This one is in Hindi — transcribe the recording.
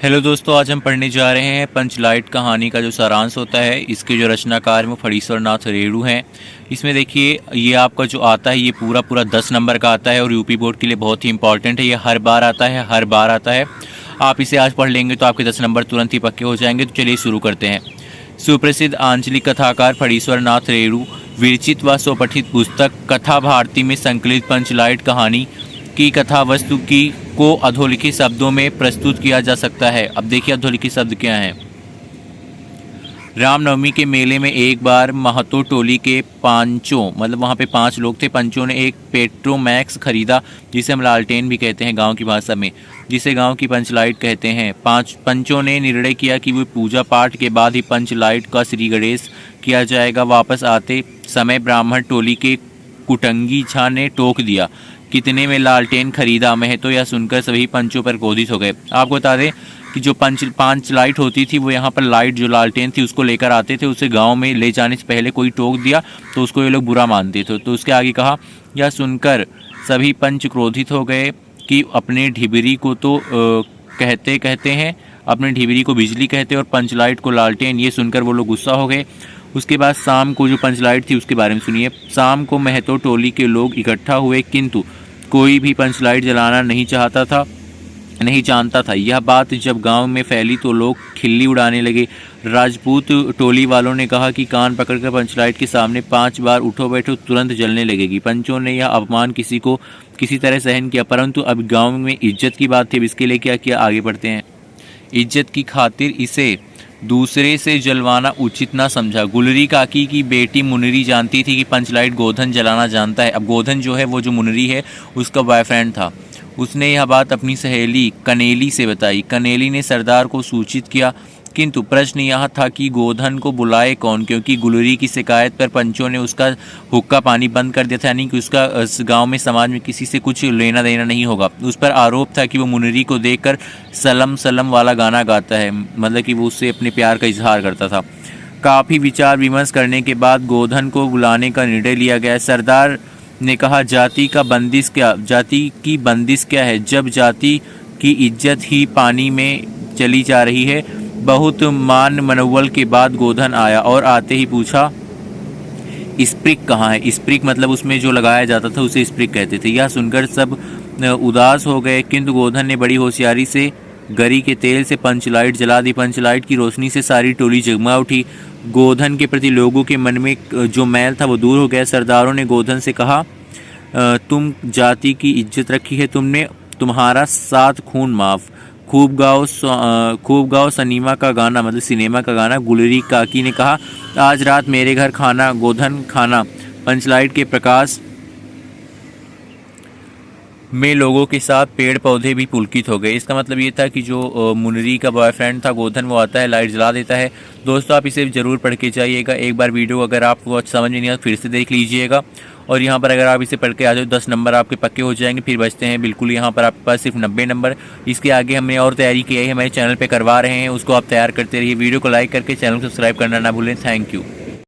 हेलो दोस्तों, आज हम पढ़ने जा रहे हैं पंचलाइट कहानी का जो सारांश होता है। इसके जो रचनाकार हैं वो फणीश्वर नाथ रेणु हैं। इसमें देखिए, ये आपका जो आता है ये पूरा पूरा 10 नंबर का आता है और यूपी बोर्ड के लिए बहुत ही इंपॉर्टेंट है। ये हर बार आता है। आप इसे आज पढ़ लेंगे तो आपके 10 नंबर तुरंत ही पक्के हो जाएंगे। तो चलिए शुरू करते हैं। सुप्रसिद्ध आंचलिक कथाकार फणीश्वर नाथ रेणु विरचित व स्वपठित पुस्तक कथा भारती में संकलित पंचलाइट कहानी की कथा वस्तु की को अधोलिखित शब्दों में प्रस्तुत किया जा सकता है। अब देखिए अधोलिखित शब्द क्या हैं। रामनवमी के मेले में एक बार महतो टोली के पांचों, मतलब वहाँ पे 5 लोग थे, पंचों ने एक पेट्रोमैक्स खरीदा, जिसे हम लालटेन भी कहते हैं गांव की भाषा में, जिसे गांव की पंचलाइट कहते हैं। पंचों ने निर्णय किया कि वो पूजा पाठ के बाद ही पंचलाइट का श्री गणेश किया जाएगा। वापस आते समय ब्राह्मण टोली के कुटंगी झा ने टोक दिया, कितने में लालटेन खरीदा। महतो यह सुनकर सभी पंचों पर क्रोधित हो गए। आपको बता दें कि जो पांच लाइट होती थी वो यहाँ पर लाइट जो लालटेन थी उसको लेकर आते थे। उसे गांव में ले जाने से पहले कोई टोक दिया तो उसको ये लोग बुरा मानते थे। तो उसके आगे कहा, यह सुनकर सभी पंच क्रोधित हो गए कि अपने ढिबरी को तो कहते हैं, अपने ढिबरी को बिजली कहते और पंचलाइट को लालटेन। ये सुनकर वो लोग गुस्सा हो गए। उसके बाद शाम को जो पंचलाइट थी उसके बारे में सुनिए। शाम को महतो टोली के लोग इकट्ठा हुए, किंतु कोई भी पंचलाइट जलाना नहीं जानता था। यह बात जब गांव में फैली तो लोग खिल्ली उड़ाने लगे। राजपूत टोली वालों ने कहा कि कान पकड़कर पंचलाइट के सामने 5 बार उठो बैठो, तुरंत जलने लगेगी। पंचों ने यह अपमान किसी तरह सहन किया, परंतु अब गांव में इज्जत की बात थी। इसके लिए क्या किया, आगे बढ़ते हैं। इज्जत की खातिर इसे दूसरे से जलवाना उचित ना समझा। गुलरी काकी की बेटी मुनरी जानती थी कि पंचलाइट गोधन जलाना जानता है। अब गोधन जो है वो जो मुनरी है उसका बॉयफ्रेंड था। उसने यह बात अपनी सहेली कनेली से बताई। कनेली ने सरदार को सूचित किया, किंतु प्रश्न यह था कि गोधन को बुलाए कौन, क्योंकि गुलरी की शिकायत पर पंचों ने उसका हुक्का पानी बंद कर दिया था, यानी कि उसका गांव में समाज में किसी से कुछ लेना देना नहीं होगा। उस पर आरोप था कि वो मुनरी को देखकर सलम सलम वाला गाना गाता है, मतलब कि वो उससे अपने प्यार का इजहार करता था। काफ़ी विचार विमर्श करने के बाद गोधन को बुलाने का निर्णय लिया गया। सरदार ने कहा, जाति की बंदिश क्या है, जब जाति की इज्जत ही पानी में चली जा रही है। बहुत मान मनोवल के बाद गोधन आया और आते ही पूछा, स्प्रिक कहाँ है। स्प्रिक मतलब उसमें जो लगाया जाता था उसे स्प्रिक कहते थे। यह सुनकर सब उदास हो गए, किंतु गोधन ने बड़ी होशियारी से गरी के तेल से पंचलाइट जला दी। पंचलाइट की रोशनी से सारी टोली जगमगा उठी। गोधन के प्रति लोगों के मन में जो मैल था वो दूर हो गया। सरदारों ने गोधन से कहा, तुम जाति की इज्जत रखी है तुमने, तुम्हारा 7 खून माफ। खूब गाओ सिनेमा का गाना, मतलब सिनेमा का गाना। गुलरी काकी ने कहा, आज रात मेरे घर खाना। गोधन खाना। पंचलाइट के प्रकाश में लोगों के साथ पेड़ पौधे भी पुलकित हो गए। इसका मतलब ये था कि जो मुनरी का बॉयफ्रेंड था गोधन, वो आता है लाइट जला देता है। दोस्तों आप इसे ज़रूर पढ़ के जाइएगा। एक बार वीडियो अगर आपको समझ में नहीं आया फिर से देख लीजिएगा। और यहाँ पर अगर आप इसे पढ़ के आ जाओ 10 नंबर आपके पक्के हो जाएंगे। फिर बचते हैं बिल्कुल यहाँ पर आपके पास सिर्फ 90 नंबर। इसके आगे हमने और तैयारी की है, हमारे चैनल पर करवा रहे हैं, उसको आप तैयार करते रहिए। वीडियो को लाइक करके चैनल को सब्सक्राइब करना ना भूलें। Thank you.